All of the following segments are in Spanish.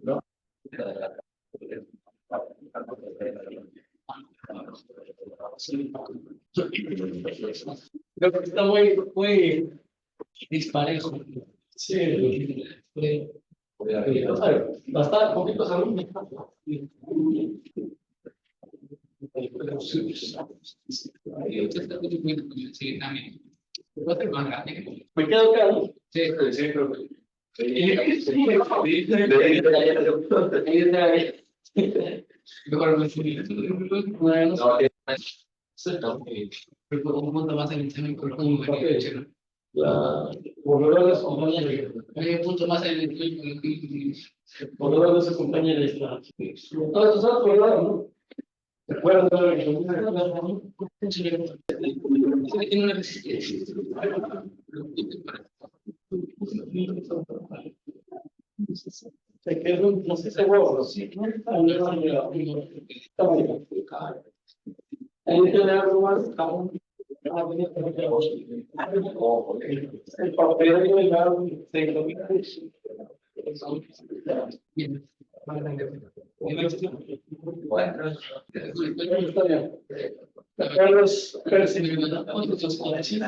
¿no? Creo que está muy disparejo. Sí. Bastante, poquitos alumnos. ¿Me quedo acá? Sí, sí, creo que. Un punto más en el examen profundo. Volver a su compañera. Un punto más en el volver a su compañera. Ahora, tú sabes volver, ¿no? ¿Te acuerdas de lo que tiene una resistencia? Se quedó, no sé si huevo, sí. Ahí tiene algo más. El papel de la Carlos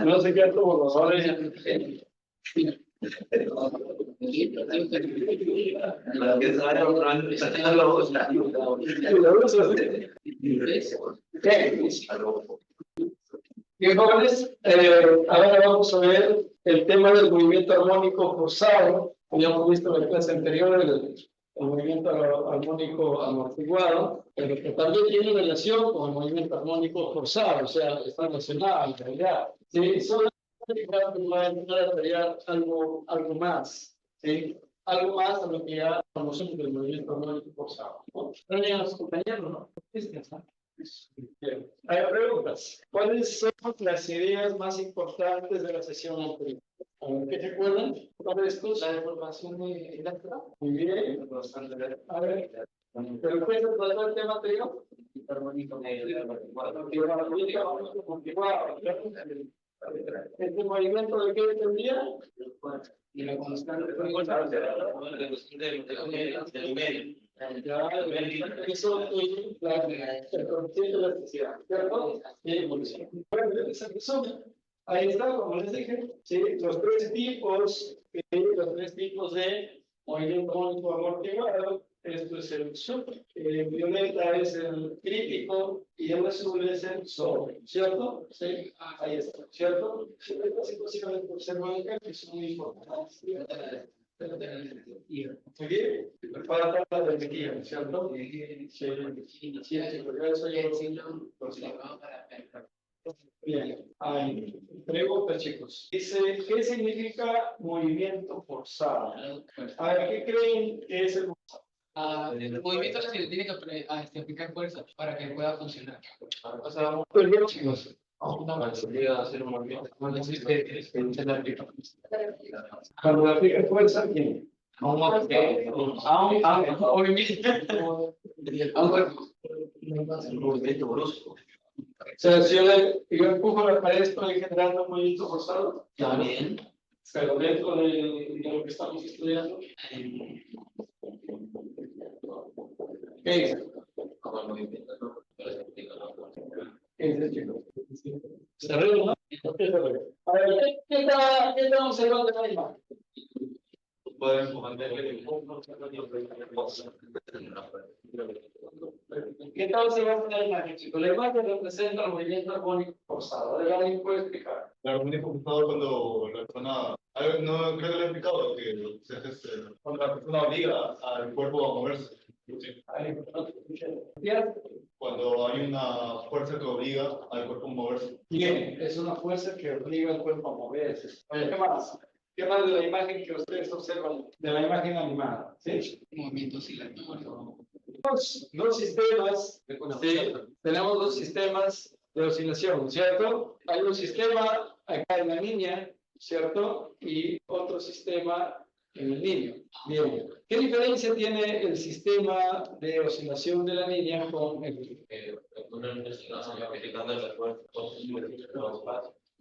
no sé qué como los Bien, jóvenes, ahora vamos a ver el tema del movimiento armónico forzado. Habíamos visto en la clase anterior el movimiento armónico amortiguado, pero que también tiene relación con el movimiento armónico forzado, o sea, está relacionado en realidad. Sí, solamente va a entrar a detallar algo más, ¿sí? Algo más a lo que ya conocemos del movimiento armónico forzado, ¿no? ¿Traen a los compañeros, no? Bien. Hay preguntas. ¿Cuáles son las ideas más importantes de la sesión anterior? ¿Qué te acuerdan? ¿Cuál es tu? La deformación de Electra. Muy bien. A ver. ¿Pero puedes tratar el tema anterior? ¿Este movimiento de qué dependía? Y la constante del medio. Eso es el coeficiente de elasticidad, ¿cierto? Y evolución. Ahí está, como les dije, ¿sí? Los tres tipos de movimiento armónico amortiguado. Esto es el sub, el violeta es el crítico y el azul es el sobre, ¿cierto? Sí, ahí está, ¿cierto? Estas situaciones observan que son muy importantes. Muy bien, para tratar de repetir, ¿cierto? Bien, hay pregunta, chicos. Dice, ¿qué significa movimiento forzado? A ver, ¿qué creen que es el el movimiento se le tiene que aplicar fuerza para que pueda funcionar. O sea, pues bien, chicos. Hacer un movimiento. Cuando le aplica fuerza, ¿quién? A un movimiento brusco. O sea, si yo empujo la pared, estoy generando un movimiento forzado. También. Pero dentro de lo que estamos estudiando. ¿Qué es? Como el movimiento, ¿no? ¿Qué es el chico? ¿Se arregla, no? A ver, ¿qué está observando en la imagen? ¿Qué tal se va a hacer la imagen, chicos? La imagen representa el movimiento armónico forzado. ¿Alguien puede explicar? El armónico forzado cuando la persona, no creo que lo he explicado, que cuando la persona obliga al cuerpo a moverse. Sí. Cuando hay una fuerza que obliga al cuerpo a moverse. Bien, es una fuerza que obliga al cuerpo a moverse. Oye, ¿qué más? ¿Qué más de la imagen que ustedes observan? De la imagen animada. ¿Sí? Movimiento oscilatorio. Dos sistemas. Sí, tenemos dos sistemas de oscilación, ¿cierto? Hay un sistema acá en la línea, ¿cierto? Y otro sistema en el niño. Bien. ¿Qué diferencia tiene el sistema de oscilación de la línea con el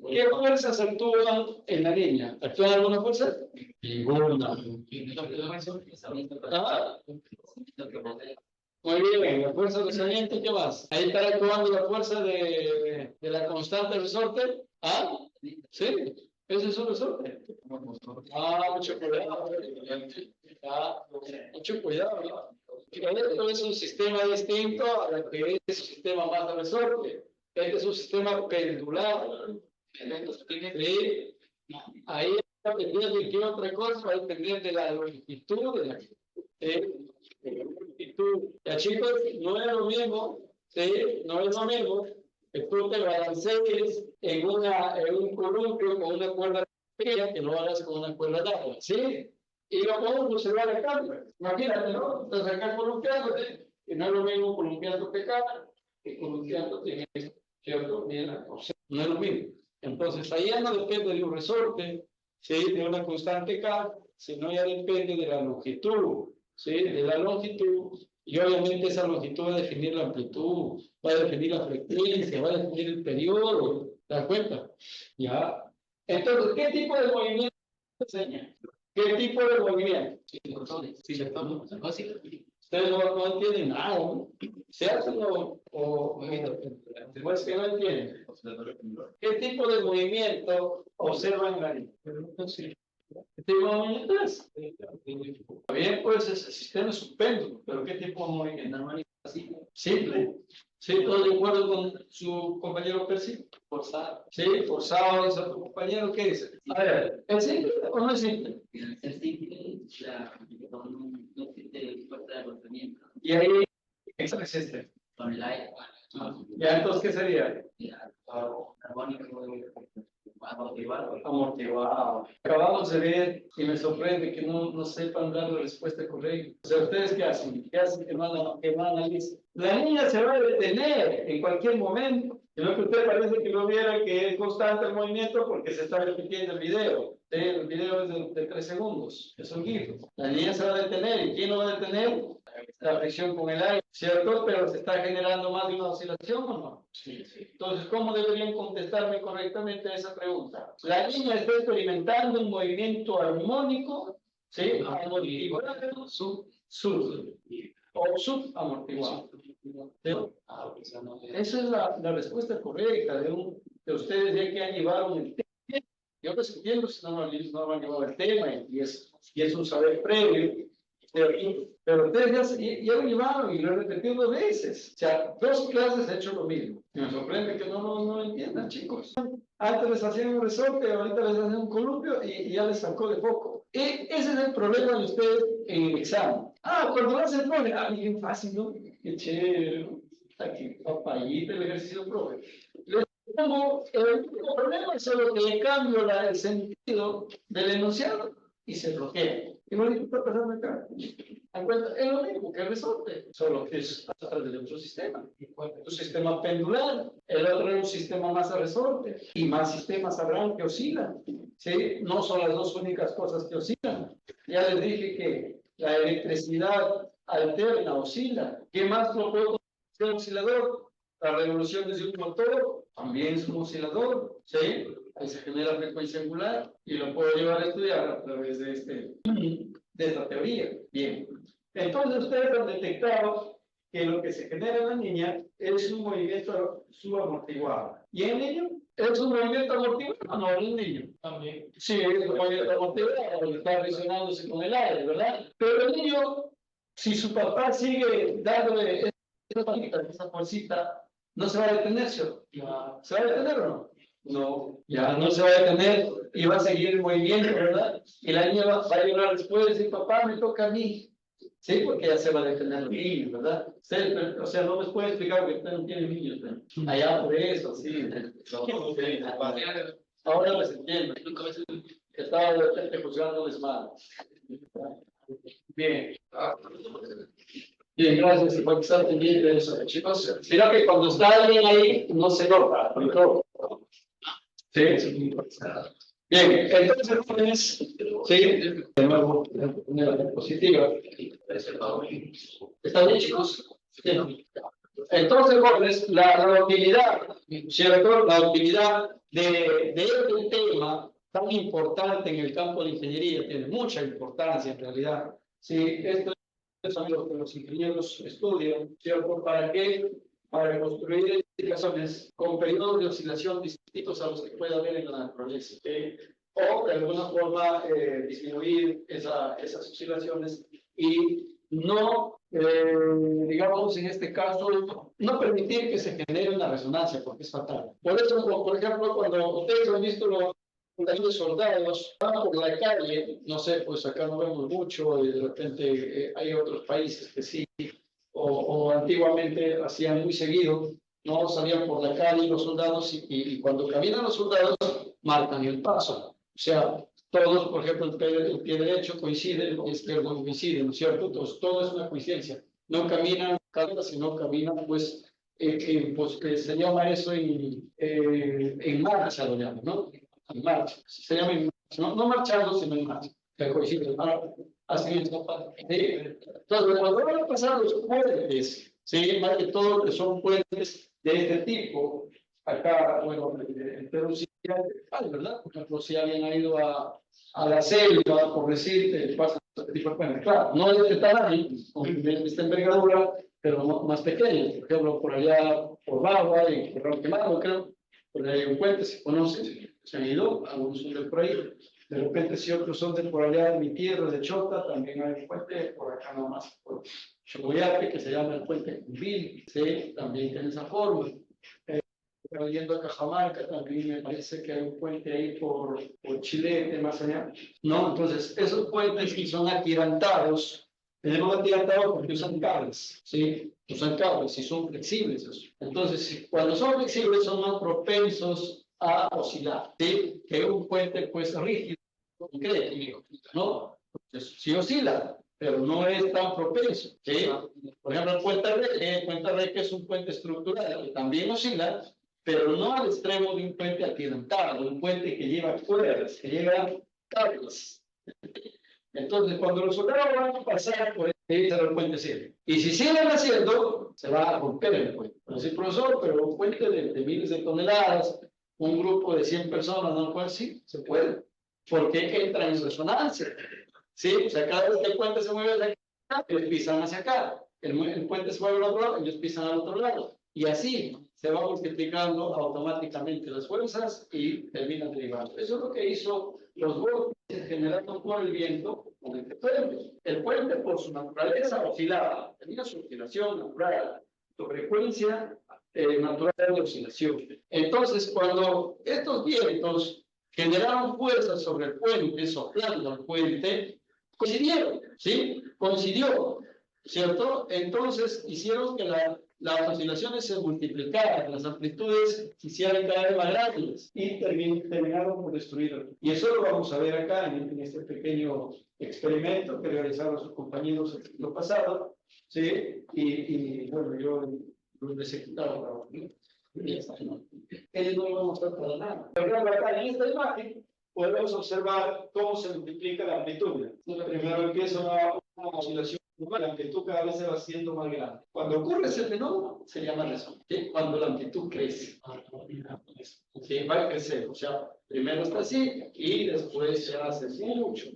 ¿Qué fuerzas actúan en la niña? ¿Actúan alguna fuerza? Ninguna. Ah, muy bien, la fuerza resonante, ¿qué más? Ahí está actuando la fuerza de la constante resorte. Ah, sí, ese es un resorte. Mucho cuidado. Mucho cuidado, ¿no? Esto es un sistema distinto a lo que es un sistema más de resorte. Este es un sistema pendular. Sí. Ahí va a depender de qué otra cosa, va a depender de la longitud de la longitud. Ya chicos, no es lo mismo, ¿sí? No es lo mismo que tú te balancees en un columpio con una cuerda fría que lo hagas con una cuerda larga, ¿sí? Y lo podemos observar acá, pues. Imagínate, ¿no? Estás acá columpiándote, y no es lo mismo columpiándote acá que columpiándote en esto, ¿cierto? Mira, o sea, no es lo mismo. Entonces, ahí ya no depende de un resorte, ¿sí? De una constante K, sino ya depende de la longitud, ¿sí? De la longitud, y obviamente esa longitud va a definir la amplitud, va a definir la frecuencia, va a definir el periodo, ¿te das cuenta? Ya. Entonces, ¿qué tipo de movimiento enseña? ¿Qué tipo de movimiento? Ustedes no entienden nada, ¿no? ¿Se hacen o es que no entienden? ¿Qué tipo de movimiento observan en la niña? ¿Qué tipo de movimiento es? Está bien, pues ese sistema es un péndulo, pero ¿qué tipo de movimiento? Simple. ¿Sí? ¿Todos de acuerdo con su compañero Percy? Forzado. Sí, forzado, dice tu compañero, ¿qué dice? A ver, ¿es simple o no es simple? Es simple, no tiene fuerza de rozamiento. Y ahí, ¿qué es este? Con el aire. Ya, entonces, ¿qué sería? Armónico amortiguado. Amortiguado. Acabamos de ver y me sorprende que no sepan dar la respuesta correcta. O sea, ¿ustedes qué hacen? ¿Qué hacen que no analicen? La niña se va a detener en cualquier momento. Y lo que usted parece que no viera que es constante el movimiento porque se está repitiendo el video. El video es de 3 segundos. Es un GIF. La niña se va a detener. ¿Y quién lo va a detener? La fricción con el aire, ¿cierto? Pero se está generando más de una oscilación o no. Sí. Entonces, ¿cómo deberían contestarme correctamente a esa pregunta? La niña está experimentando un movimiento armónico, ¿sí? Amortiguado, o subamortiguado. Esa es la respuesta correcta de ustedes ya que han llevado el tema. Yo les entiendo si no han llevado el tema y es un saber previo. Pero ustedes ya lo llevaron y lo he repetido 2 veces. O sea, 2 clases he hecho lo mismo. Y me sorprende que no lo entiendan, chicos. Antes les hacían un resorte, ahorita les hacen un columpio y ya les sacó de foco. Ese es el problema de ustedes en el examen. Cuando lo hacen, profe, bien fácil, ¿no? Qué chévere, ¿no? Aquí, papayita, el ejercicio, profe. Les pongo el problema, solo que le cambio el sentido del enunciado y se bloquea. Y no le está pasando acá. Es lo mismo que el resorte, solo que es a través de otro sistema. Un sistema pendular, el otro es un sistema más a resorte, y más sistemas habrán que oscilan. ¿Sí? No son las 2 únicas cosas que oscilan. Ya les dije que la electricidad alterna, oscila. ¿Qué más lo puedo considerar oscilador? La revolución de un motor también es un oscilador. ¿Sí? Ahí se genera frecuencia angular y lo puedo llevar a estudiar a través de esta teoría. Bien. Entonces ustedes han detectado que lo que se genera en la niña es un movimiento subamortiguado. ¿Y en el niño? ¿Es un movimiento amortiguado? No, en el niño. También. Sí, es un movimiento amortiguado, está resonándose con el aire, ¿verdad? Pero el niño, si su papá sigue dándole esa fuercita, no se va a detener, ¿cierto? ¿Se va a detener o no? No, ya no se va a detener y va a seguir el movimiento, ¿verdad? Y la niña va a llorar después y decir, papá, me toca a mí. Sí, porque ya se va a detener los niños, ¿verdad? O sea, no les puede explicar que usted no tiene niños, ¿no? Allá por eso, sí. Ahora les entiendo. Estaba de repente juzgándoles mal. Bien. Bien, gracias por estar pendiente de eso, chicos. Mira que cuando está alguien ahí, no se nota. Sí. Bien, entonces, sí, de nuevo, una diapositiva. ¿Están bien, chicos? Bien. Entonces, jóvenes, la utilidad, ¿cierto? La utilidad de este tema tan importante en el campo de ingeniería, tiene mucha importancia en realidad. Sí, esto es lo que los ingenieros estudian, ¿cierto? ¿Para qué? Para construir edificaciones con periodos de oscilación distintos a los que puede haber en la naturaleza. ¿Sí? O de alguna forma disminuir esas oscilaciones y no, digamos, en este caso, no permitir que se genere una resonancia, porque es fatal. Por eso, por ejemplo, cuando ustedes han visto los soldados van por la calle, no sé, pues acá no vemos mucho y de repente hay otros países que sí, o antiguamente hacían muy seguido, no salían por la calle los soldados y cuando caminan los soldados marcan el paso. O sea, todos, por ejemplo, el pie derecho coincide, el pie izquierdo coincide, ¿no es cierto? Entonces, todo es una coincidencia. No caminan cadera, sino caminan, pues, se llama eso en marcha, lo llaman, ¿no? En marcha. Se llama en marcha, no marchando, sino en marcha. Que coincide, así es. Entonces, cuando van a pasar los puentes, ¿sí? Más que todo, que son puentes de este tipo, acá, bueno, en Perú sí hay, ¿verdad? Por ejemplo, si alguien ha ido a la selva, por decirte, pasa este tipo de puentes. Claro, no es de tamaño, de esta envergadura, pero más pequeño. Por ejemplo, por allá, por Bagua y por Ronquemado, creo, por ahí hay un puente, se conoce, se han ido, algunos son de por ahí. De repente, si otros son de por allá, de mi tierra, de Chota, también hay un puente, por acá nomás, por Chocoyape, que se llama el puente Cumbil, ¿sí? También tiene esa forma. Pero yendo a Cajamarca también me parece que hay un puente ahí por Chilete, más allá. No, entonces esos puentes que son atirantados, tenemos atirantados porque usan cables, ¿sí? Usan cables y son flexibles. Entonces, cuando son flexibles son más propensos a oscilar, ¿sí? Que un puente pues rígido, concreto, ¿no? Entonces, sí oscila, pero no es tan propenso, ¿sí? Por ejemplo, el puente Reque es un puente estructural que también oscila, pero no al extremo de un puente atirantado, un puente que lleva cuerdas, que lleva cables. Entonces, cuando los soldados van a pasar, pues, el puente sirve. Y si siguen haciendo, se va a romper el puente. Pues sí, profesor, pero un puente de miles de toneladas, un grupo de 100 personas, ¿no? Pues sí, se puede, porque entra en resonancia. Sí, o sea, cada vez que el puente se mueve hacia acá, ellos pisan hacia acá. El puente se mueve al otro lado, ellos pisan al otro lado. Y así se va multiplicando automáticamente las fuerzas y terminan derivando. Eso es lo que hizo los vórtices generados por el viento con este puente. El puente, por su naturaleza, oscilaba, tenía su oscilación natural, su frecuencia natural de oscilación. Entonces, cuando estos vientos generaron fuerzas sobre el puente, soplando el puente, coincidieron, ¿sí? Coincidió, ¿cierto? Entonces hicieron que las oscilaciones se multiplicaran, las amplitudes se hicieran cada vez más grandes y terminaron por destruirlo. Y eso lo vamos a ver acá en este pequeño experimento que realizaron sus compañeros el siglo pasado, ¿sí? Y bueno, yo lo he ejecutado. Ellos no lo van a mostrar para nada. Pero acá en esta imagen podemos observar cómo se multiplica la amplitud. Primero empieza una oscilación, la amplitud cada vez se va haciendo más grande. Cuando ocurre ese fenómeno, se llama resonancia. ¿Sí? Cuando la amplitud crece. ¿Sí? Va a crecer. O sea, primero está así y después se hace mucho.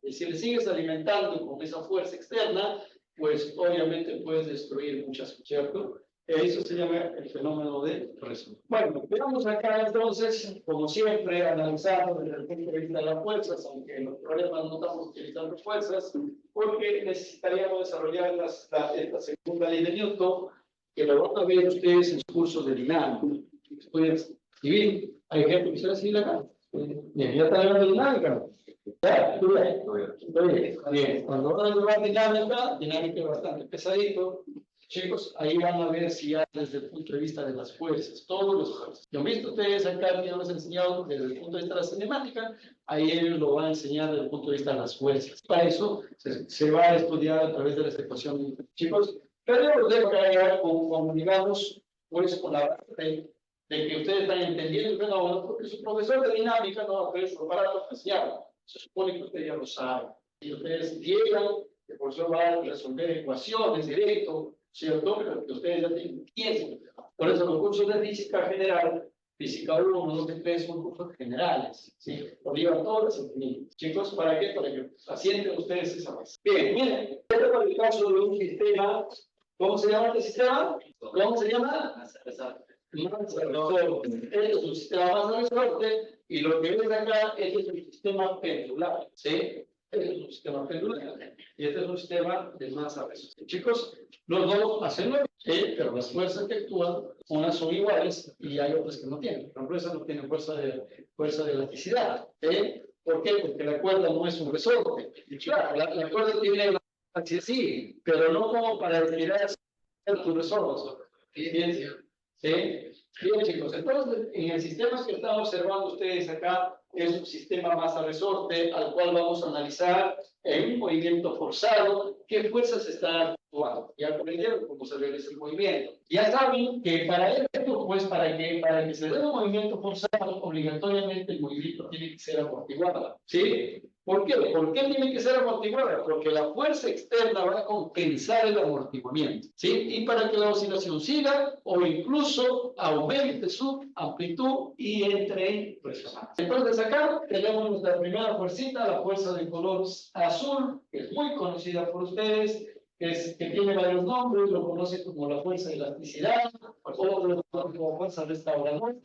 Y si le sigues alimentando con esa fuerza externa, pues obviamente puedes destruir muchas cosas, ¿cierto? Eso se llama el fenómeno de resonancia. Bueno, veamos acá entonces, como siempre, analizando desde el punto de vista de las fuerzas, aunque en los problemas no estamos utilizando fuerzas, porque necesitaríamos desarrollar esta segunda ley de Newton, que lo van a ver ustedes en su curso de dinámica. Pueden escribir, hay ejemplos que se hacen acá. Bien, ya está hablando de dinámica, ¿no? Ya, tú ves. Bien, cuando van a llevar dinámica es bastante pesadito. Chicos, ahí van a ver si ya desde el punto de vista de las fuerzas, todos los fuerzas. Yo he visto ustedes acá que yo les he enseñado desde el punto de vista de la cinemática, ahí ellos lo van a enseñar desde el punto de vista de las fuerzas. Para eso se va a estudiar a través de las ecuaciones. Chicos, pero yo los dejo acá con digamos, pues con la base de que ustedes están entendiendo el fenómeno, porque su profesor de dinámica no va a hacer su aparato especial. Se supone que ustedes ya lo saben. Y ustedes llegan, el profesor va a resolver ecuaciones directo, ¿cierto? Pero que ustedes ya tienen. Por eso los cursos de física general física 1, 2 y 3 son cursos generales, ¿sí? Lo llevan todos los ingenieros. Chicos, ¿para qué? Para que asienten ustedes esa base. Bien, miren, este es el caso de un sistema, ¿cómo se llama este sistema? ¿Cómo se llama? Masa resorte. Este es un sistema masa resorte y lo que ven acá este es un sistema pendular, ¿sí? Este es un sistema pendular y este es un sistema de masa resorte. Chicos, los dos hacen lo mismo, pero las fuerzas que actúan, unas son iguales y hay otras que no tienen. Por ejemplo, esas no tienen fuerza de elasticidad. ¿Por qué? Porque la cuerda no es un resorte. Claro, la cuerda tiene una elasticidad, sí, pero no como para estirar tu resorte. Bien, ¿sí? Bien, chicos, entonces en el sistema que están observando ustedes acá es un sistema masa resorte al cual vamos a analizar en un movimiento forzado qué fuerzas están actuando. Ya aprendieron cómo se realiza el movimiento. Ya saben que para esto, pues para que se dé un movimiento forzado, obligatoriamente el movimiento tiene que ser amortiguado. ¿Sí? ¿Por qué? ¿Por qué tiene que ser amortiguada? Porque la fuerza externa va a compensar el amortiguamiento, ¿sí? Y para que la oscilación siga o incluso aumente su amplitud y entre en resonancia. Entonces acá tenemos nuestra primera fuercita, la fuerza de color azul, que es muy conocida por ustedes, que tiene varios nombres, lo conocen como la fuerza de elasticidad, otros lo conocen como fuerza restauradora,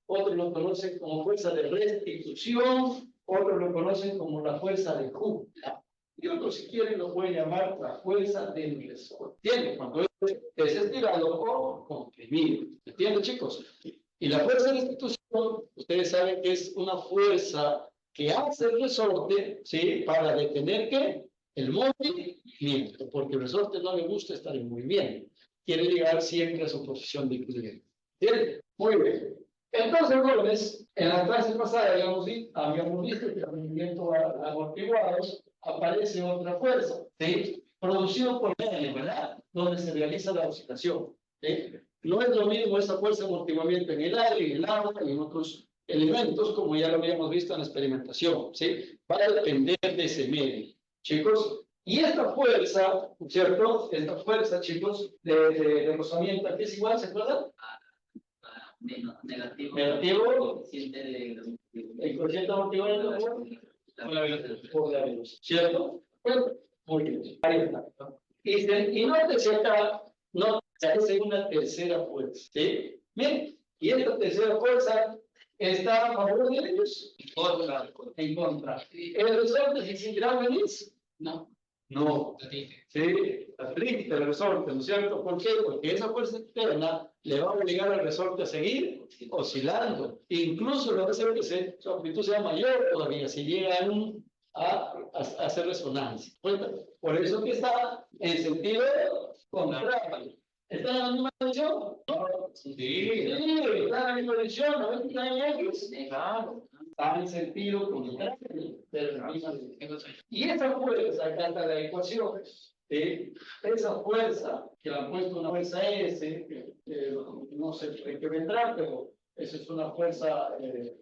otros lo conocen como fuerza de restitución, otros lo conocen como la fuerza de junta, y otros si quieren lo pueden llamar la fuerza del resorte. ¿Entienden? Cuando es estirado o comprimido. ¿Entienden, chicos? Y la fuerza de restitución, ustedes saben que es una fuerza que hace el resorte, ¿sí? Para detener ¿qué? El movimiento, porque el resorte no le gusta estar en movimiento. Quiere llegar siempre a su posición de equilibrio. ¿Entienden? Muy bien. Entonces, jóvenes, en la clase pasada habíamos visto que el movimiento amortiguado aparece otra fuerza, ¿sí? Producido por medio, ¿verdad? Donde se realiza la oscilación, ¿sí? No es lo mismo esa fuerza de amortiguamiento en el aire, en el agua y en otros elementos, como ya lo habíamos visto en la experimentación, ¿sí? Va a depender de ese medio, chicos. Y esta fuerza, ¿cierto? Esta fuerza, chicos, de rozamiento, ¿qué es igual? ¿Se acuerdan? Negativo. El coeficiente amortiguador por la velocidad, ¿cierto? Bueno, muy bien, ahí está. Y nótese acá, nótese una tercera fuerza, ¿sí? Bien, y esta tercera fuerza está a favor de ellos. En contra. ¿El resorte es sin gravedades? No. No, sí, aplica el resorte, ¿no es cierto? ¿Por qué? Porque esa fuerza externa le va a obligar al resorte a seguir oscilando. Incluso lo va a hacer que su amplitud sea mayor todavía, si llegan a hacer resonancia. Por eso que está en sentido contrario. ¿Está en la misma dirección? Sí, está en la misma dirección, ¿no ves que está en ellos? Claro. Está en sentido contrario, pero en la misma dirección. Y esa fuerza, acá está la ecuación, esa fuerza, que la han puesto una fuerza S, no sé de qué vendrá, pero esa es una fuerza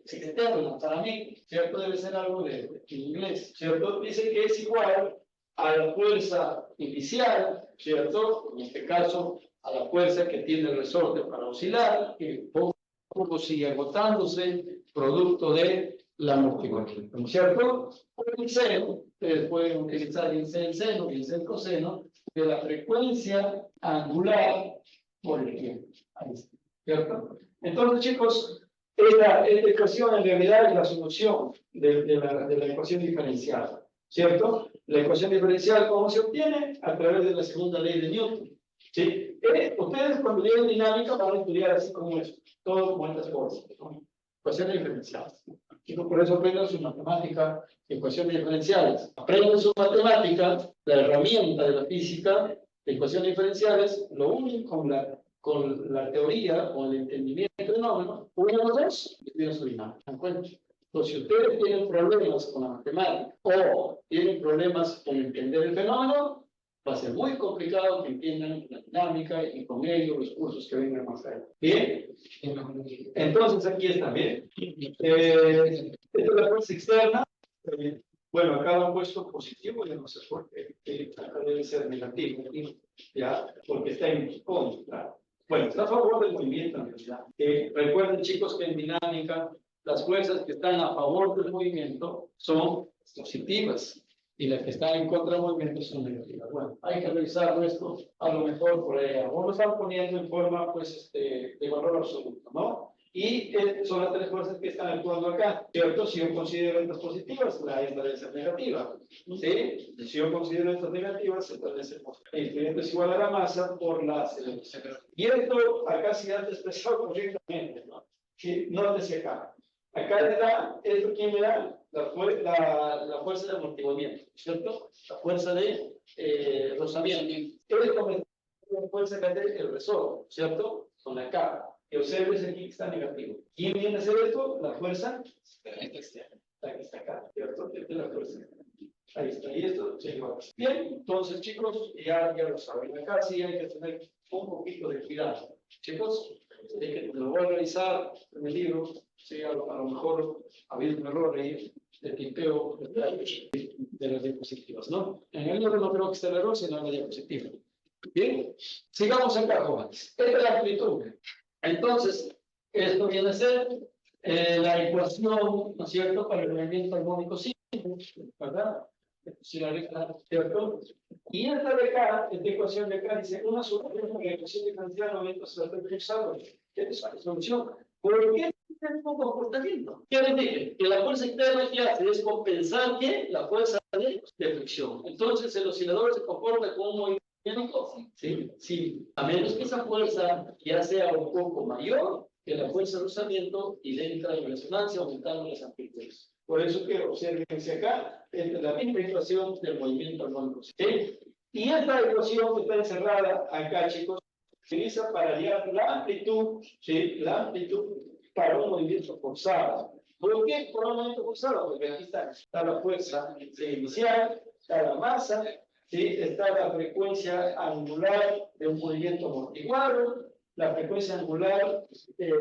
externa para mí, ¿cierto? Debe ser algo de inglés, ¿cierto? Dice que es igual a la fuerza inicial, ¿cierto? En este caso, a la fuerza que tiene el resorte para oscilar, que poco a poco sigue agotándose, producto de la amortiguación, ¿no es cierto? Por el seno, ustedes pueden utilizar el seno y el coseno de la frecuencia angular por el tiempo. Ahí está, ¿cierto? Entonces, chicos, esta ecuación en realidad es la solución de la ecuación diferencial, ¿cierto? La ecuación diferencial, ¿cómo se obtiene? A través de la segunda ley de Newton, ¿sí? Ustedes cuando llegan dinámica van a estudiar así como esto, todo como estas cosas, ¿no? Ecuaciones diferenciales. Chicos, por eso aprendan su matemática, ecuaciones diferenciales. Aprendan su matemática, la herramienta de la física, de ecuaciones diferenciales, lo unen con la teoría o el entendimiento del fenómeno, uno los dos, y tienen su dinámica. Entonces, si ustedes tienen problemas con la matemática o tienen problemas con entender el fenómeno, va a ser muy complicado que entiendan la dinámica y con ello los cursos que vengan más adelante. ¿Bien? Entonces aquí está, bien. Esta es la fuerza externa. Bueno, acá lo han puesto positivo, yo no sé por qué. Acá debe ser negativo, ¿ya? Porque está en contra. Bueno, está a favor del movimiento en realidad. Recuerden, chicos, que en dinámica las fuerzas que están a favor del movimiento son positivas y las que están en contra del movimiento son negativas. Bueno, hay que revisar esto a lo mejor por ahí. Vamos a estar poniendo en forma, pues, de valor absoluto, ¿no? Y son las tres fuerzas que están actuando acá, ¿cierto? Si yo considero estas positivas, la esta debe ser negativa, ¿sí? Si yo considero estas negativas, esta debe ser positiva. El instrumento es igual a la masa por la aceleración. Y esto acá sí ha expresado correctamente, ¿no? Sí, nótese acá. Acá le da, ¿esto quién le da? La fuerza de amortiguamiento, ¿cierto? La fuerza de rozamiento. Esto me da la fuerza del resorte, ¿cierto? Con la K. Y observe aquí que está negativo. ¿Quién viene a hacer esto? La fuerza externa. La que está acá, ¿cierto? Esta es la fuerza. Ahí está. Y esto se igual. Bien, entonces, chicos, ya lo saben. Acá sí hay que tener un poquito de cuidado. Chicos, lo voy a revisar en el libro. Sí, a lo mejor ha habido un error ahí de tipeo de las diapositivas, ¿no? En el libro no creo que esté el error, sino en la diapositiva. Bien, sigamos acá, jóvenes. Esta es la amplitud. Entonces, esto viene a ser la ecuación, ¿no es cierto?, para el movimiento armónico simple, ¿verdad? Si la regla, ¿cierto? Y esta de acá, esta ecuación de acá, dice una solución de la ecuación diferencial de movimiento pulsado. ¿Qué es la solución? ¿Por qué tiene un comportamiento? ¿Qué les dije? Que la fuerza externa que hace es compensar que la fuerza de fricción. Entonces, el oscilador se comporta como un movimiento. Sí, sí, a menos que esa fuerza ya sea un poco mayor que la fuerza de rozamiento y le entra en resonancia aumentando las amplitudes. Por eso que observen acá, es la misma ecuación del movimiento armónico. ¿Sí? Y esta ecuación que está encerrada acá, chicos, se utiliza para hallar la amplitud, ¿sí? La amplitud para un movimiento forzado. ¿Por qué por un movimiento forzado? Porque aquí está la fuerza inicial, está la masa, ¿sí? Está la frecuencia angular de un movimiento amortiguado, la frecuencia angular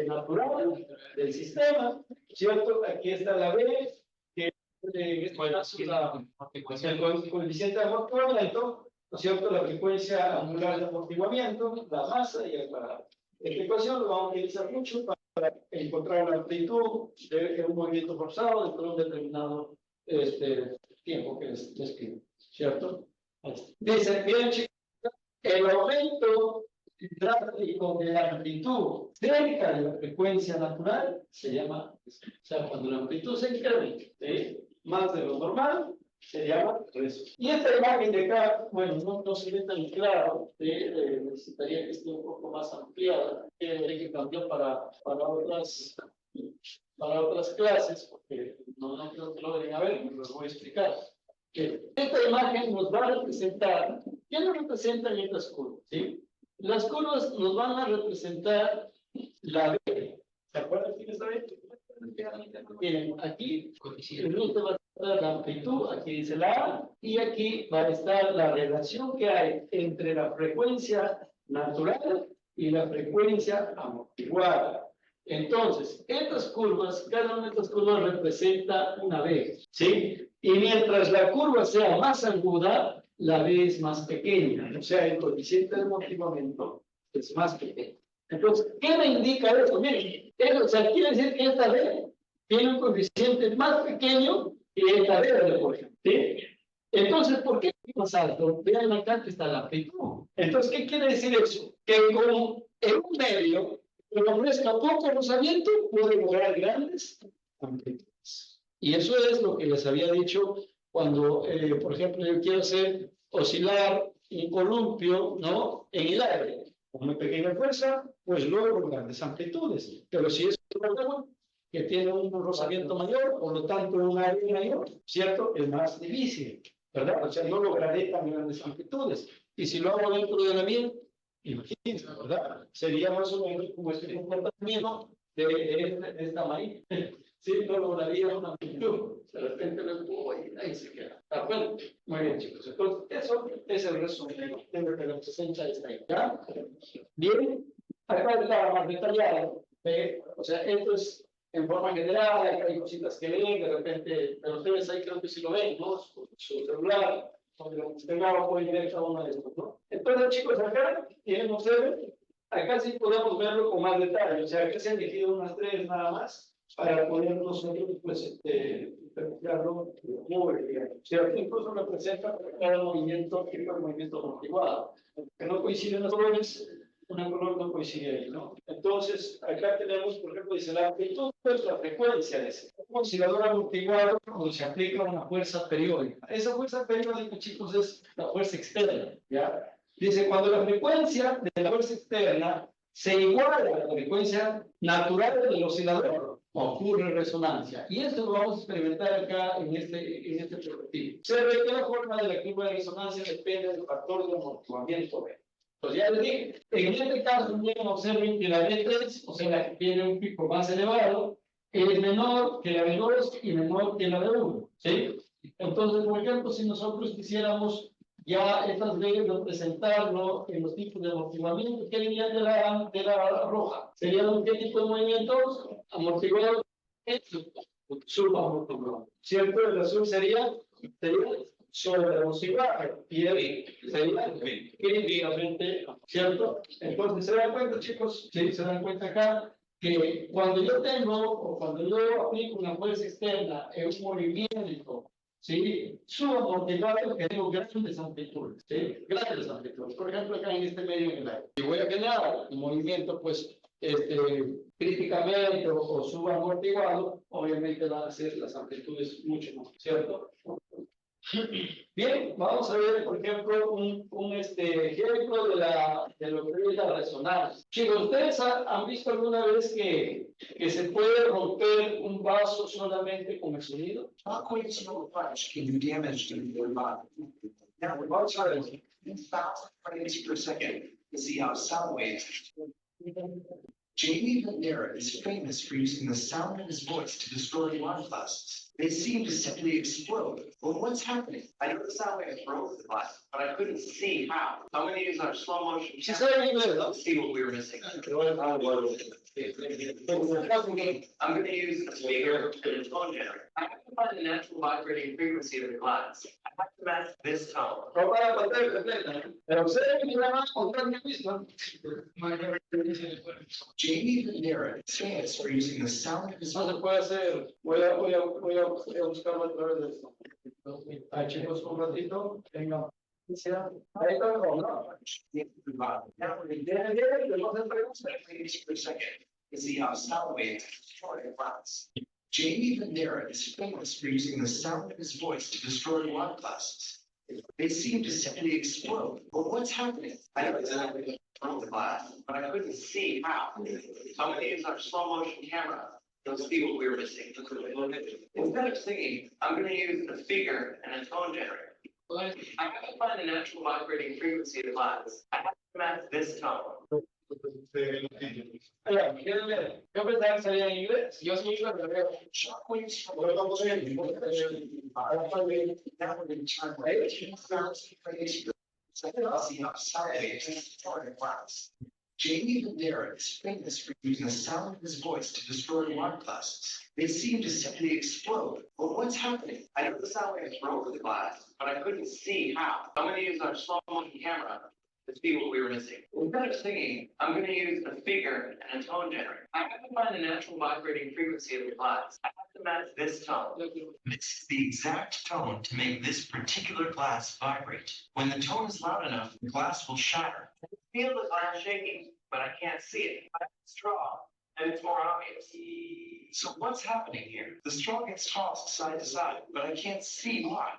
natural del sistema, ¿cierto? Aquí está la B, que es el coeficiente de amortiguamiento, ¿no es cierto? La frecuencia angular de amortiguamiento, la masa y el cuadrado. Esta ecuación lo vamos a utilizar mucho para encontrar la amplitud de un movimiento forzado dentro de un determinado tiempo que les describo, ¿cierto? Dice, bien, chicos, el aumento drástico de la amplitud cerca de la frecuencia natural se llama, o sea, cuando la amplitud se incrementa, ¿sí?, más de lo normal, se llama resonancia. Y esta imagen de acá, bueno, no se ve tan claro, necesitaría que esté un poco más ampliada, hay que cambiar para otras clases, porque no creo que lo deben ver, pero lo voy a explicar. Esta imagen nos va a representar, ¿qué nos representan estas curvas? ¿Sí? Las curvas nos van a representar la B. ¿Se acuerdan quién está B? Bien, aquí va a estar la amplitud, aquí dice la A, y aquí va a estar la relación que hay entre la frecuencia natural y la frecuencia amortiguada. Entonces, estas curvas, cada una de estas curvas representa una B, ¿sí? Y mientras la curva sea más aguda, la B es más pequeña, o sea, el coeficiente de amortiguamiento es más pequeño. Entonces, ¿qué me indica eso? Miren, o sea, quiere decir que esta B tiene un coeficiente más pequeño que esta B, por ejemplo, ¿sí? Entonces, ¿por qué es más alto? Vean acá que está la amplitud. Entonces, ¿qué quiere decir eso? Que como en un medio que ofrezca poco rozamiento, puede lograr grandes amplitudes. Y eso es lo que les había dicho cuando, por ejemplo, yo quiero hacer oscilar un columpio, ¿no?, en el aire. Con muy pequeña fuerza, pues logro grandes amplitudes. Pero si es un átomo que tiene un rozamiento mayor, por lo tanto un aire mayor, ¿cierto?, es más difícil, ¿verdad? O sea, no lograré tan grandes amplitudes. Y si lo hago dentro de la miel, imagínense, ¿verdad? Sería más o menos como este comportamiento de esta maíz. Sí, no lograría una amplitud. De repente lo empujo y ahí se queda. ¿De acuerdo? Muy bien, chicos. Entonces, eso es el resumen de lo que representa esta idea. Bien, acá está más detallado. O sea, esto es en forma general, hay cositas que leen, de repente, pero ustedes ahí creo que sí lo ven, ¿no? Su celular, donde lo que pueden ver cada uno de estos, ¿no? Entonces, chicos, acá tienen ustedes acá sí podemos verlo con más detalle, o sea, acá se han elegido unas 3 nada más para poder nosotros, pues, diferenciarlo muy bien, ¿cierto? Incluso representa cada movimiento, tipo de movimiento amortiguado, que no coinciden los colores, una color no coincide ahí, ¿no? Entonces, acá tenemos, por ejemplo, dice la amplitud, pues la frecuencia de ese. Un oscilador amortiguado cuando se aplica una fuerza periódica. Esa fuerza periódica, chicos, es la fuerza externa, ¿ya? Dice, cuando la frecuencia de la fuerza externa se iguala a la frecuencia natural del oscilador, ocurre resonancia. Y esto lo vamos a experimentar acá en este prototipo. Se ve que la forma de la curva de resonancia depende del factor de amortiguamiento B. Pues ya les dije, en este caso, observen que la D3, o sea, la que tiene un pico más elevado, es menor que la de 2 y menor que la de 1, ¿sí? Entonces, por ejemplo, si nosotros quisiéramos ya estas leyes representarlo en los tipos de amortiguamiento, ¿qué línea de la roja? ¿Serían qué tipo de movimientos? Amortiguados, subamortiguado, ¿cierto? El azul sería sobre amortiguado y el sería críticamente, ¿cierto? Entonces, ¿se dan cuenta, chicos? Sí, se dan cuenta acá que cuando yo tengo o cuando yo aplico una fuerza externa en un movimiento, ¿sí? Subamortiguado, que tengo grandes amplitudes, ¿sí? Grandes amplitudes. Por ejemplo, acá en este medio en el aire. Si voy a generar un movimiento, pues, críticamente o subamortiguado, obviamente van a ser las amplitudes mucho más, ¿cierto? Bien, vamos a ver, por ejemplo, un ejemplo de lo que es la resonancia. Chicos, ¿ustedes han visto alguna vez que se puede romper un vaso solamente con el sonido? Not quite so much can do damage to your body. Now, we're about to 1,000 frames per second to see how sound waves. Jamie Bandera is famous for using the sound of his voice to destroy wine glasses. They seem to simply explode. Well, what's happening? I know the sound wave broke the glass, but I couldn't see how. I'm going to use our slow motion camera. Let's see what we were missing. I'm going to use a speaker and a tone generator. I have to find the natural vibrating frequency of the glass. I have to match this tone. No para la pantalla completa, pero ustedes me van a contar mi mismo. Jamie Bandera is famous for using the sound of his No se voice. puede hacer. Voy a buscarlo a través de esto. Ay, chicos, un ratito. Venga. Ahí está mejor, ¿no? Now we're Viene, viene, le vamos a hacer preguntas. frames per second to see how sound waves destroy glass. Jamie Bandera is famous for using the sound of his voice to destroy wine glasses. They seem to simply explode. Well, what's happening? I know the sound wave broke the glass, but I couldn't see how. So I'm going to use our slow motion camera. Let's see what we were missing. Instead of singing, I'm going to use a speaker and a tone generator. I have to find the natural vibrating frequency of the glass. I have to match this tone. Oiga, ¿quieren ver? Yo pensaba que salía en inglés. Yo soy inglés, pero veo. Shockwaves from Bueno, vamos a ver. now we're going to turn right to 1,000 frames per second to see how sound waves destroy glass. Jamie Bandera is famous for using the sound of his voice to destroy wine glasses. They seem to simply explode. Well, what's happening? I know the sound waves broke the glass, but I couldn't see how. I'm going to use our slow motion camera to see what we were missing. Instead of singing, I'm going to use a speaker and a tone generator. I have to find the natural vibrating frequency of the glass. I have to match this tone. This is the exact tone to make this particular glass vibrate. When the tone is loud enough, the glass will shatter. I feel the glass shaking, but I can't see it. I have a straw, and it's more obvious. So what's happening here? The straw gets tossed side to side, but I can't see why.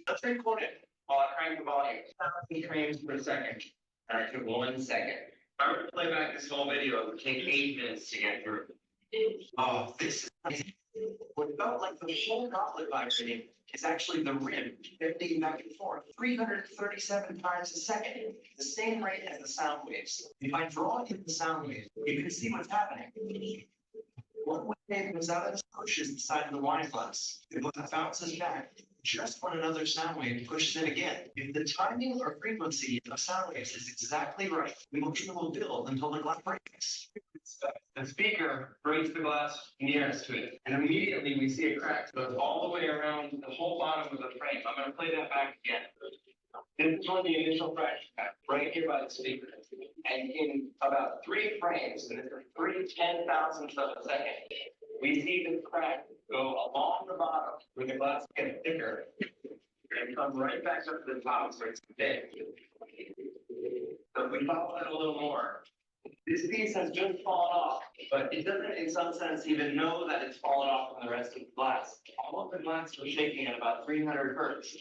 Let's record it while I crank the volume. 1,000 frames per second. All right, took 1 second. If I were to play back this whole video, it would take 8 minutes to get through. Oh, this is amazing. What felt like the whole goblet vibrating is actually the rim bending back and forth 337 times a second, the same rate as the sound waves. If I draw in the sound waves, you can see what's happening. One wave comes out and pushes the side of the wine glass. It bounces back just when another sound wave pushes it again. If the timing or frequency of sound waves is exactly right, the motion will build until the glass breaks. The speaker breaks the glass nearest to it, and immediately we see a crack goes all the way around the whole bottom of the frame. I'm going to play that back again. This is on the initial fraction, right here by the speaker. And in about 3 frames, and this is 3/10,000ths of a second, we see the crack go along the bottom where the glass gets thicker and come right back up to the top where it's thick. So if we follow that a little more, this piece has just fallen off, but it doesn't in some sense even know that it's fallen off from the rest of the glass. All of the glass was shaking at about 300 hertz,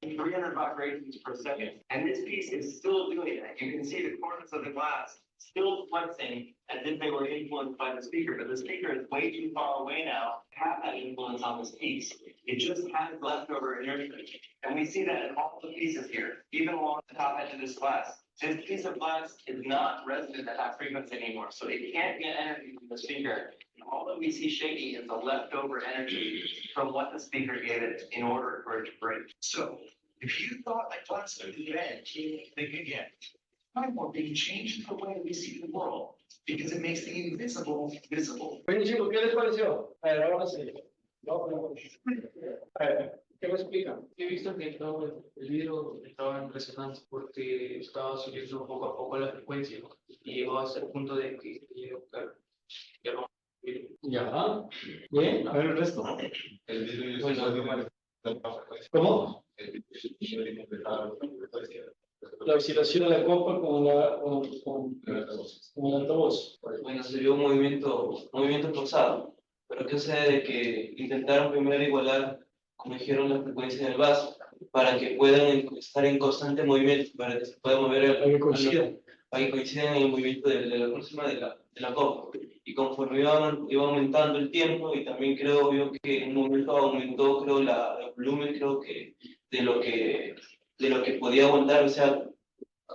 300 vibrations per second. And this piece is still doing that. You can see the corners of the glass still flexing as if they were influenced by the speaker, but the speaker is way too far away now to have that influence on this piece. It just has leftover inertia. And we see that in all the pieces here, even along the top edge of this glass. This piece of glass is not resonant at that frequency anymore, so it can't get energy from the speaker. And all that we see shaking is the leftover energy from what the speaker gave it in order for it to break. So, if you thought that glass would be red, think again. Why more being changed the way we see the world? Because it makes the invisible visible. Bueno, chicos, ¿qué les pareció? A ver, ahora sí. A ver, ¿qué me explican? He visto que el vidrio estaba en resonancia porque estaba subiendo poco a poco la frecuencia y llegó hasta el punto de que ya no. Ya. Bien, a ver el resto. El vidrio Bueno, ¿Cómo? La oscilación de la copa con el altavoz. Bueno, se vio un movimiento forzado, pero que sucede de que intentaron primero igualar, como dijeron, la frecuencia del vaso, para que puedan estar en constante movimiento, para que se pueda mover Para que coincidan. para que coincidan en el movimiento de la próxima de la copa. Y conforme iba aumentando el tiempo, y también creo yo que en un momento aumentó, creo, el volumen, creo que de lo que podía aguantar, o sea,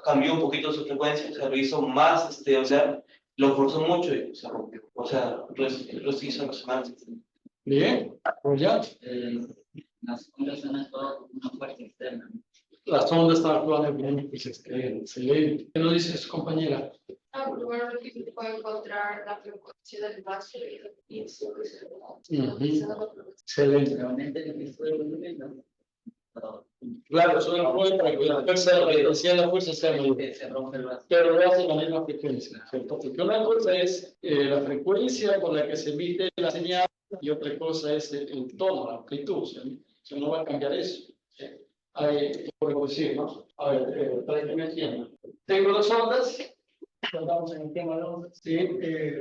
cambió un poquito su frecuencia, o sea, lo hizo más, o sea, lo forzó mucho y se rompió. O sea, los hizo resonante. Bien, pues ya. Las ondas han actuado como una fuerza externa. Las ondas están actuando bien, pues excelente. ¿Qué nos dice su compañera? Primero que se puede encontrar la frecuencia del vaso y eso que se Excelente. Realmente lo que fue el volumen, ¿no? Claro, eso no puede para que la fuerza sea mayor. Se rompe el vaso. Pero lo hace la misma frecuencia, ¿cierto? Porque una cosa es la frecuencia con la que se emite la señal y otra cosa es el tono, la amplitud. ¿Sí? No va a cambiar eso. ¿Sí? Por decir, ¿no? A ver, para que me entiendan. Tengo dos ondas, andamos en el tema de ondas, ¿sí?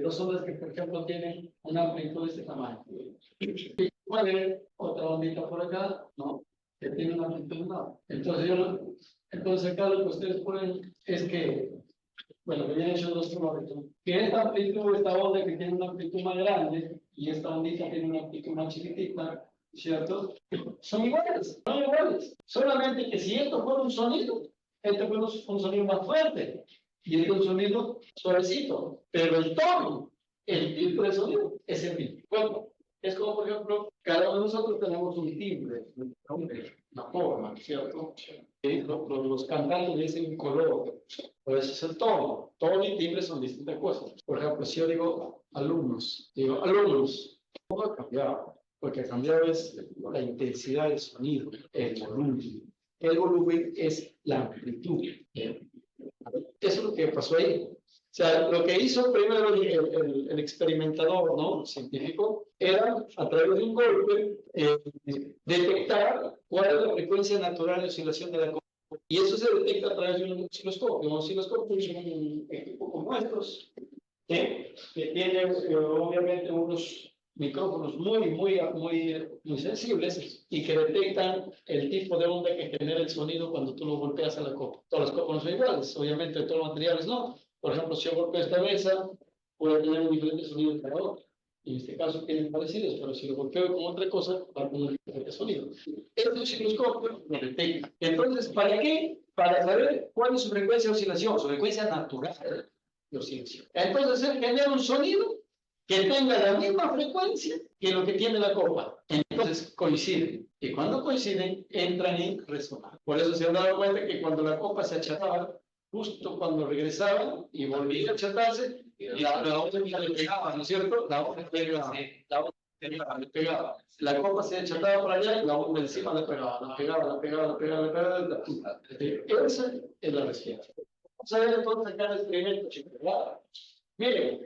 Dos ondas que, por ejemplo, tienen una amplitud de este tamaño. Y puede haber otra ondita por acá, ¿no? Que tiene una amplitud menor. Entonces acá lo que ustedes ponen es que, bueno, que vienen hechos dos kilómetros, que esta amplitud, esta onda que tiene una amplitud más grande y esta ondita tiene una amplitud más chiquitita, ¿cierto? Son iguales, solamente que si esto fuera un sonido, este fuera un sonido más fuerte y este un sonido suavecito, pero el tono, el tipo de sonido es el mismo. Bueno, es como, por ejemplo, cada uno de nosotros tenemos un timbre, una forma, ¿cierto? Los cantantes dicen un color, pero ese es el tono. Tono y timbre son distintas cosas. Por ejemplo, si yo digo alumnos, ¿cómo ha cambiado? Porque ha cambiado es la intensidad del sonido, el volumen. El volumen es la amplitud. Eso es lo que pasó ahí. O sea, lo que hizo primero el experimentador, ¿no? Científico, era a través de un golpe detectar cuál es la frecuencia natural de oscilación de la copa. Y eso se detecta a través de un osciloscopio. Un osciloscopio es un equipo como estos, que tiene obviamente unos micrófonos muy sensibles y que detectan el tipo de onda que genera el sonido cuando tú lo golpeas a la copa. Todas las copas no son iguales, obviamente todos los materiales no. Por ejemplo, si yo golpeo esta mesa, puede tener un diferente sonido de cada otra. En este caso tienen parecidos, pero si lo golpeo con otra cosa, va a tener un diferente sonido. Este osciloscopio lo detecta. Entonces, ¿para qué? Para saber cuál es su frecuencia de oscilación, su frecuencia natural de oscilación. Entonces, él genera un sonido que tenga la misma frecuencia que lo que tiene la copa. Entonces, coinciden. Y cuando coinciden, entran en resonancia. Por eso se han dado cuenta que cuando la copa se achataba, justo cuando regresaban y volvía a achatarse, la onda le pegaba, ¿no es cierto? La onda le pegaba. La copa se achataba para allá y la bomba encima le pegaba, le pegaba, le pegaba, le pegaba, le pegaba, le pegaba. Esa es la respiración. Vamos a ver entonces acá el experimento, chicos. Miren,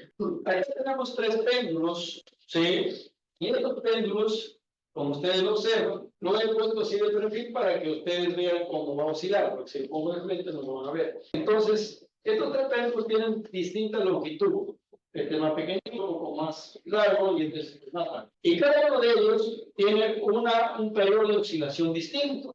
aquí tenemos tres péndulos, ¿sí? Y estos péndulos, como ustedes lo observan, lo he puesto así de perfil para que ustedes vean cómo va a oscilar, porque si lo pongo de frente no lo van a ver. Entonces, estos tres péndulos tienen distinta longitud. Este más pequeño, un poco más largo y este es más largo. Y cada uno de ellos tiene un periodo de oscilación distinto,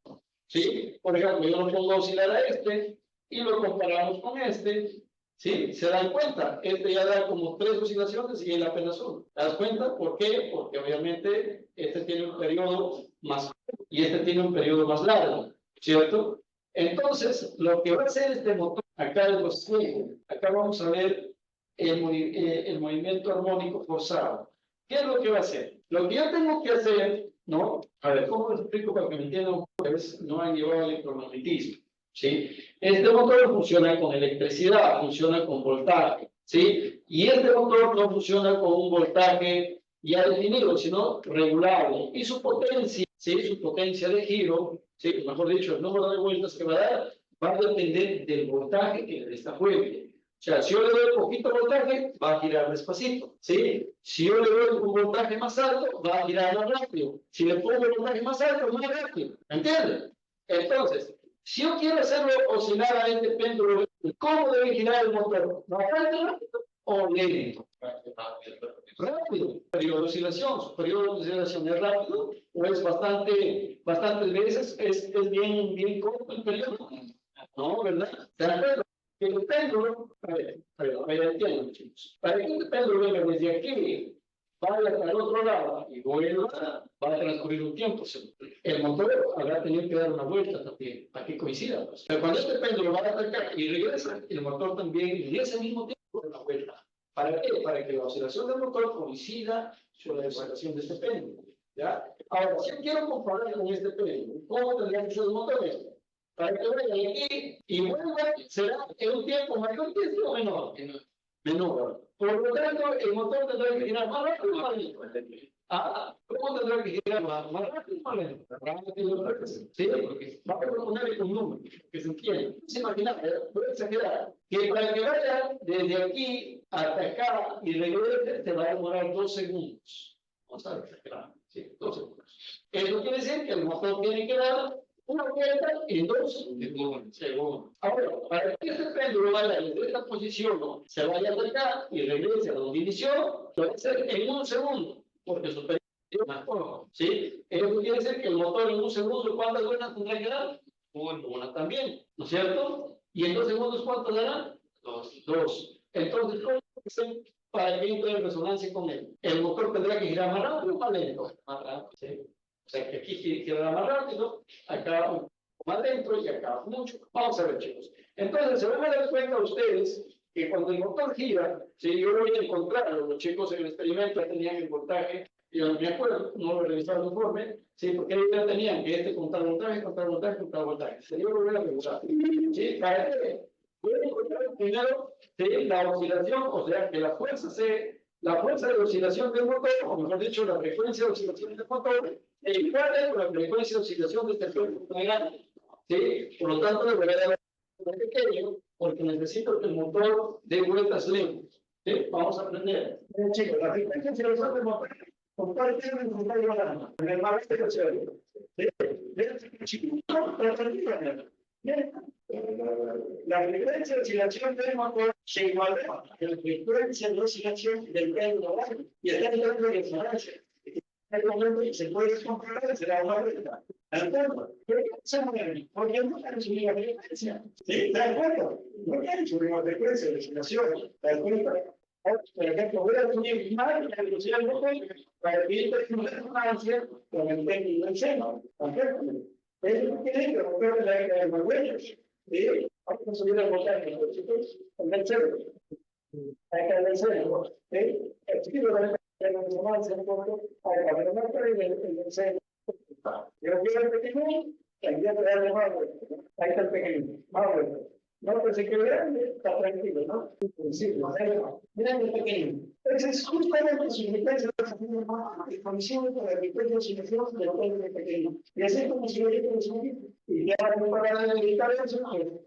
¿sí? Por ejemplo, yo lo pongo a oscilar a este y lo comparamos con este. ¿Sí? ¿Se dan cuenta? Este ya da como 3 oscilaciones y él apenas 1. ¿Te das cuenta? ¿Por qué? Porque obviamente este tiene un periodo más corto y este tiene un periodo más largo, ¿cierto? Entonces, lo que va a hacer este motor, acá es lo siguiente. Acá vamos a ver el movimiento armónico forzado. ¿Qué es lo que va a hacer? Lo que yo tengo que hacer, ¿no? A ver, ¿cómo lo explico para que me entiendan un poco? No han llevado electromagnetismo. ¿Sí? Este motor funciona con electricidad, funciona con voltaje, ¿sí? Y este motor no funciona con un voltaje ya definido, sino regulable. Y su potencia, ¿sí? Su potencia de giro, ¿sí? Mejor dicho, el número de vueltas que va a dar, va a depender del voltaje que le está fuerte. O sea, si yo le doy poquito voltaje, va a girar despacito, ¿sí? Si yo le doy un voltaje más alto, va a girar más rápido. Si le pongo un voltaje más alto, más rápido. ¿Entienden? Entonces, si yo quiero hacerlo oscilar a este péndulo, ¿cómo debe girar el motor? ¿Rápido o lento? Rápido. Periodo de oscilación. ¿Su periodo de oscilación es rápido o es bastantes veces? ¿Es bien corto el periodo? No, ¿verdad? ¿De acuerdo? El péndulo, a ver, entiendo, chicos. Para que este péndulo venga desde aquí, vaya para el otro lado y vuelva, va a transcurrir un tiempo. El motor habrá tenido que dar una vuelta también, para que coincida. Pues. Pero cuando este péndulo va a atacar y regresa, el motor también en ese mismo tiempo da una vuelta. ¿Para qué? Para que la oscilación del motor coincida con la oscilación de este péndulo. ¿Ya? Ahora, si yo quiero comparar con este péndulo, ¿cómo tendría que ser el motor? Para que venga aquí y vuelva, será en un tiempo mayor que o menor. Menor. Por lo tanto, el motor tendrá que girar más rápido o más lento. ¿Cómo tendrá que girar más rápido o más lento? Rápido, sí, porque vamos a ponerle un número que se entiende. Se imagina, voy a exagerar, que para que vaya desde aquí hasta acá y regrese, te va a demorar 2 segundos. Vamos a ver, sí, 2 segundos. Eso quiere decir que el motor tiene que dar una vuelta en 2 segundos. Ahora, para que este péndulo vaya desde esta posición, ¿no? Se vaya de acá y regrese a donde inició, puede ser en 1 segundo, porque su periodo es más corto, ¿sí? Eso quiere decir que el motor en 1 segundo, ¿cuántas vueltas tendrá que dar? Una también, ¿no es cierto? ¿Y en 2 segundos cuántas dará? 2. Entonces, ¿cómo hacer para que entre en resonancia con él? El motor tendrá que girar más rápido o más lento. Más rápido, ¿sí? O sea, que aquí girará más rápido, acá un poco más lento y acá mucho. Vamos a ver, chicos. Entonces, se van a dar cuenta ustedes que cuando el motor gira, si yo lo voy a encontrar, los chicos en el experimento tenían el voltaje, yo no me acuerdo, no lo he revisado el informe, sí, porque ellos ya tenían que contar voltaje, contar voltaje, contar voltaje. Si yo lo voy a revisar. ¿Sí? ¿Para qué? Voy a encontrar primero la oscilación, o sea, que la fuerza de oscilación del motor, o mejor dicho, la frecuencia de oscilación del motor, es igual a la frecuencia de oscilación de este cuerpo muy grande. ¿Sí? Por lo tanto, debería de haber un pequeño, porque necesito que el motor dé vueltas lentas. ¿Sí? Vamos a aprender. Chicos, la frecuencia de oscilación del motor, comparte el motor de la en el más de cerebro. La frecuencia de oscilación del motor se iguala a la frecuencia de oscilación del péndulo y está en la resonancia. En el momento que se puede comparar, será una vuelta. ¿De acuerdo? ¿Pero qué se mueve? Porque no han subido la frecuencia. ¿Sí? ¿De acuerdo? No han subido la frecuencia de oscilación. ¿De acuerdo? Por ejemplo, voy a subir más la velocidad del motor para que esta resonancia con el péndulo del seno. ¿De acuerdo? Eso no quiere decir que el motor de la vueltas. ¿Sí? Vamos a subir el voltaje, chicos, con el cero. Acá en el cero. ¿Sí? Escribo la resonancia un poco, acá, pero no está en el cero. Yo quiero el pequeño, tendría que darle más vueltas. Ahí está el pequeño, más vueltas. No, pues se que grande, está tranquilo, ¿no? Sí, mira el pequeño. Entonces, es justamente su frecuencia de condición para la frecuencia de situación de lo que es pequeño. Y así como si yo le subir, y ya para evitar eso,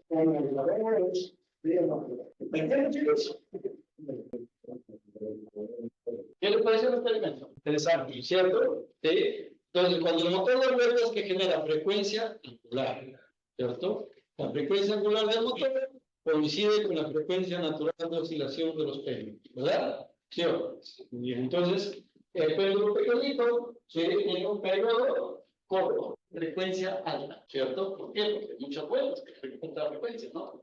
con la vemos, ¿me entienden, chicos? ¿Qué les parece el experimento? Interesante, ¿cierto? ¿Sí? Entonces, cuando el motor de vueltas que genera frecuencia angular, ¿cierto? La frecuencia angular del motor coincide con la frecuencia natural de oscilación de los péndulos, ¿verdad? ¿Sí o no? Bien, entonces, el péndulo pequeñito tiene un periodo corto, frecuencia alta, ¿cierto? ¿Por qué? Porque hay muchas vueltas que representan la frecuencia, ¿no?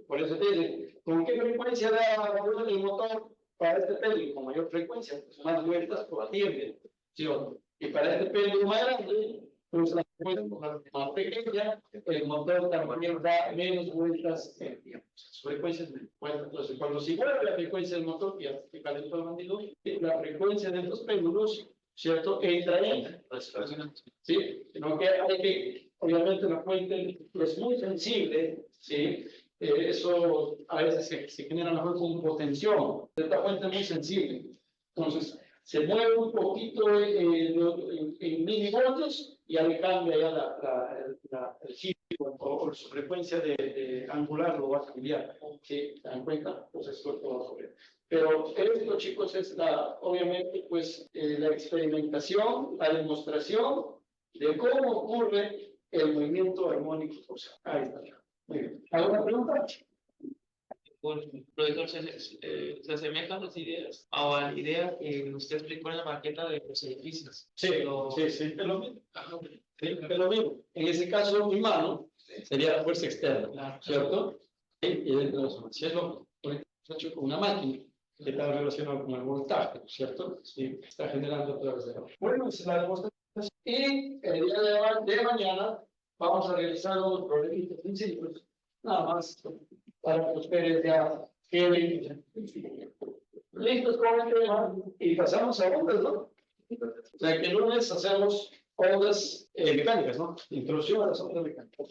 Por eso te dicen, ¿con qué frecuencia da el motor para este péndulo? Con mayor frecuencia, pues más vueltas por tiempo, ¿sí o no? Y para este péndulo más grande, pues la frecuencia más pequeña, el motor también da menos vueltas en tiempo. Su frecuencia es menos. Bueno, entonces, cuando se iguala la frecuencia del motor, ya se calentó el mandilo, la frecuencia de estos péndulos, ¿cierto? Entra en ¿sí? Sino que hay que, obviamente, la fuente es muy sensible, ¿sí? Eso a veces se genera mejor con potención. Esta fuente es muy sensible. Entonces, se mueve un poquito en milivoltios y ahí cambia ya el ciclo o su frecuencia de angular lo va a cambiar. ¿Sí? ¿Se dan cuenta? Pues esto es todo sobre. Pero esto, chicos, es obviamente, pues, la experimentación, la demostración de cómo ocurre el movimiento armónico. O sea, ahí está. Muy bien. ¿Alguna pregunta? Bueno, profesor, se asemejan las ideas a la idea que usted explicó en la maqueta de los edificios. Sí, Pero- sí, sí, es lo mismo. Sí, es lo mismo. En ese caso, mi mano sería la fuerza externa, ¿cierto? Y dentro de eso, si es lo hecho con una máquina que está relacionado con el voltaje, ¿cierto? Sí, está generando a través de la. Bueno, esa es la demostración. Y el día de mañana vamos a realizar unos problemitas sencillos, nada más, para que ustedes ya queden listos con el tema y pasamos a ondas, ¿no? O sea, que el lunes hacemos ondas mecánicas, ¿no? Introducción a las ondas mecánicas.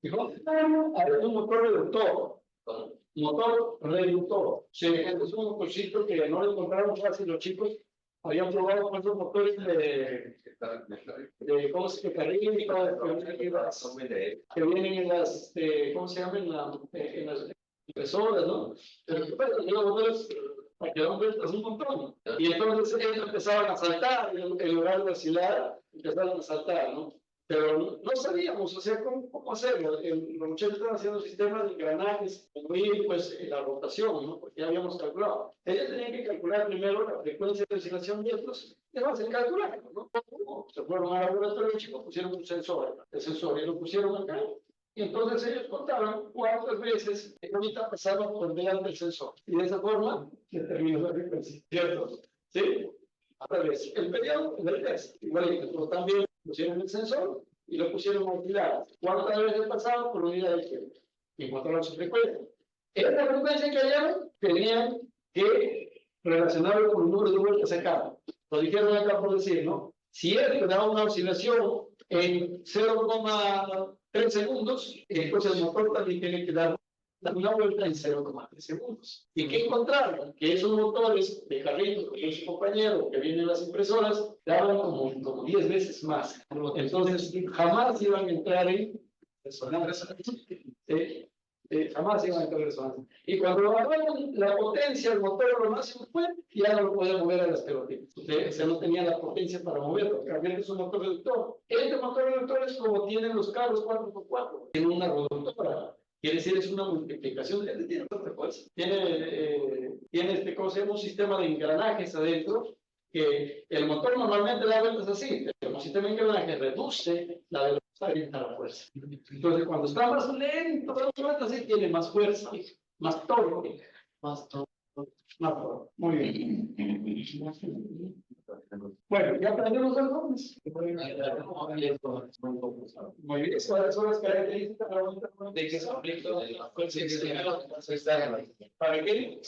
Dijo, hay un motor reductor. Motor reductor. Sí, es un motorcito que no lo encontraron fácil los chicos. Habían probado con esos motores de ¿cómo se llama? Que vienen en las, ¿cómo se llama? En las impresoras, ¿no? Pero ¿qué pasa? Los motores quedaron vueltas un montón. Y entonces ellos empezaban a saltar, en lugar de oscilar, empezaron a saltar, ¿no? Pero no sabíamos, o sea, cómo hacerlo. Los muchachos estaban haciendo sistemas de engranajes, y pues la rotación, ¿no? Porque ya habíamos calculado. Ellos tenían que calcular primero la frecuencia de oscilación de otros, y además el calcular, ¿no? Se fueron al laboratorio, chicos, pusieron un sensor, el sensor, y lo pusieron acá. Y entonces ellos contaban cuántas veces el ahorita pasaba por delante del sensor. Y de esa forma determinó la frecuencia, ¿cierto? ¿Sí? Al revés. El periodo es el test. Igualito, pero también pusieron el sensor y lo pusieron a oscilar. ¿Cuántas veces pasaba por unidad de tiempo? Y encontraron su frecuencia. Esta frecuencia que hallaron tenían que relacionarlo con el número de vueltas acá. Lo dijeron acá por decir, ¿no? Si él da una oscilación en 0,3 segundos, entonces el motor también tiene que dar una vuelta en 0,3 segundos. ¿Y qué encontraron? Que esos motores de carritos que su compañero que vienen en las impresoras daban como 10 veces más. Entonces jamás iban a entrar en resonancia. Jamás iban a entrar en resonancia. Y cuando bajaron la potencia del motor lo máximo fue, ya no lo podían mover a las pelotitas. O sea, no tenía la potencia para moverlo. Realmente es un motor reductor. Este motor reductor es como tienen los carros 4x4. Tiene una reductora. Quiere decir, es una multiplicación, tiene otra fuerza. Tiene ¿cómo se llama? Un sistema de engranajes adentro, que el motor normalmente da vueltas así, pero el sistema de engranaje reduce la velocidad a la fuerza. Entonces, cuando está más lento, da vueltas así, tiene más fuerza, más torque, Muy bien. Bueno, ya aprendemos algo. Muy bien, ¿cuáles son las características De que se aplica la fuerza externa ¿Para qué?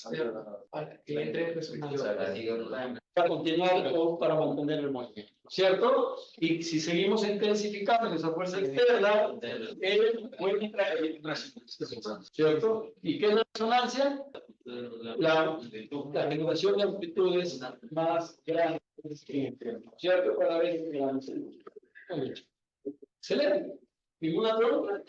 para que entre en resonancia. Para continuar o para mantener el movimiento, ¿cierto? Y si seguimos intensificando esa fuerza externa, él puede entrar en resonancia, ¿cierto? ¿Y qué es la resonancia? La generación de amplitudes más grandes, ¿cierto? Cada vez más grandes. Muy bien. Excelente. ¿Ninguna pregunta?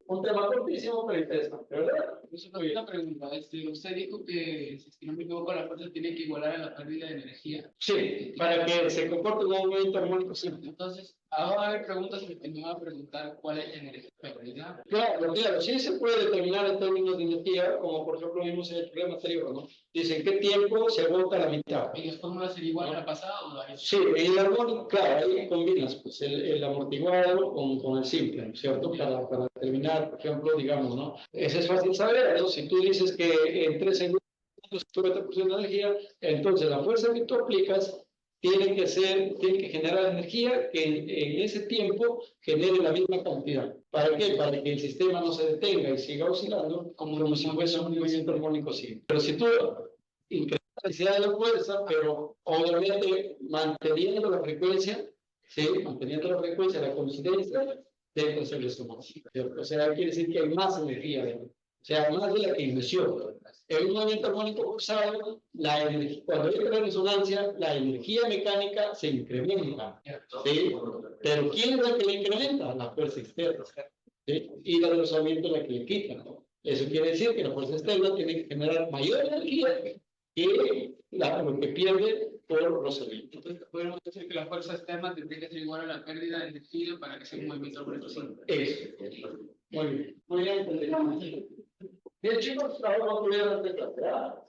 Un tema cortísimo, pero interesante, ¿verdad? Eso es una pregunta. Usted dijo que, si no me equivoco, la fuerza tiene que igualar a la pérdida de energía. Sí, para que se comporte un movimiento armónico simple. Entonces, ahora va a haber preguntas que me van a preguntar cuál es la energía pérdida. Claro, sí se puede determinar en términos de energía, como por ejemplo vimos en el problema anterior, ¿no? Dice, ¿en qué tiempo se agota la mitad? ¿Y las fórmulas serían igual a la pasada o la Sí, el armónico, claro, ahí combinas pues, el amortiguado con el simple, ¿no es cierto? Para determinar, por ejemplo, digamos, ¿no? Eso es fácil saber, ¿no? Si tú dices que en 3 segundos 50% de energía, entonces la fuerza que tú aplicas tiene que generar energía que en ese tiempo genere la misma cantidad. ¿Para qué? Para que el sistema no se detenga y siga oscilando como si fuese un movimiento armónico simple. Pero si tú incrementas la densidad de la fuerza, pero obviamente manteniendo la frecuencia, ¿sí? Manteniendo la frecuencia, la coincidencia, debe ser resonancia. O sea, quiere decir que hay más energía dentro. O sea, más de la que inició. En un movimiento armónico forzado, cuando entra en resonancia, la energía mecánica se incrementa. ¿Sí? Pero ¿quién es la que la incrementa? La fuerza externa. ¿Sí? Y la de rozamiento es la que le quita. Eso quiere decir que la fuerza externa tiene que generar mayor energía que lo que pierde por rozamiento. Entonces, podemos decir que la fuerza externa tendría que ser igual a la pérdida de energía para que sea un movimiento armónico simple. Eso. Muy bien. Muy bien. Bien, chicos, ahora vamos a ver la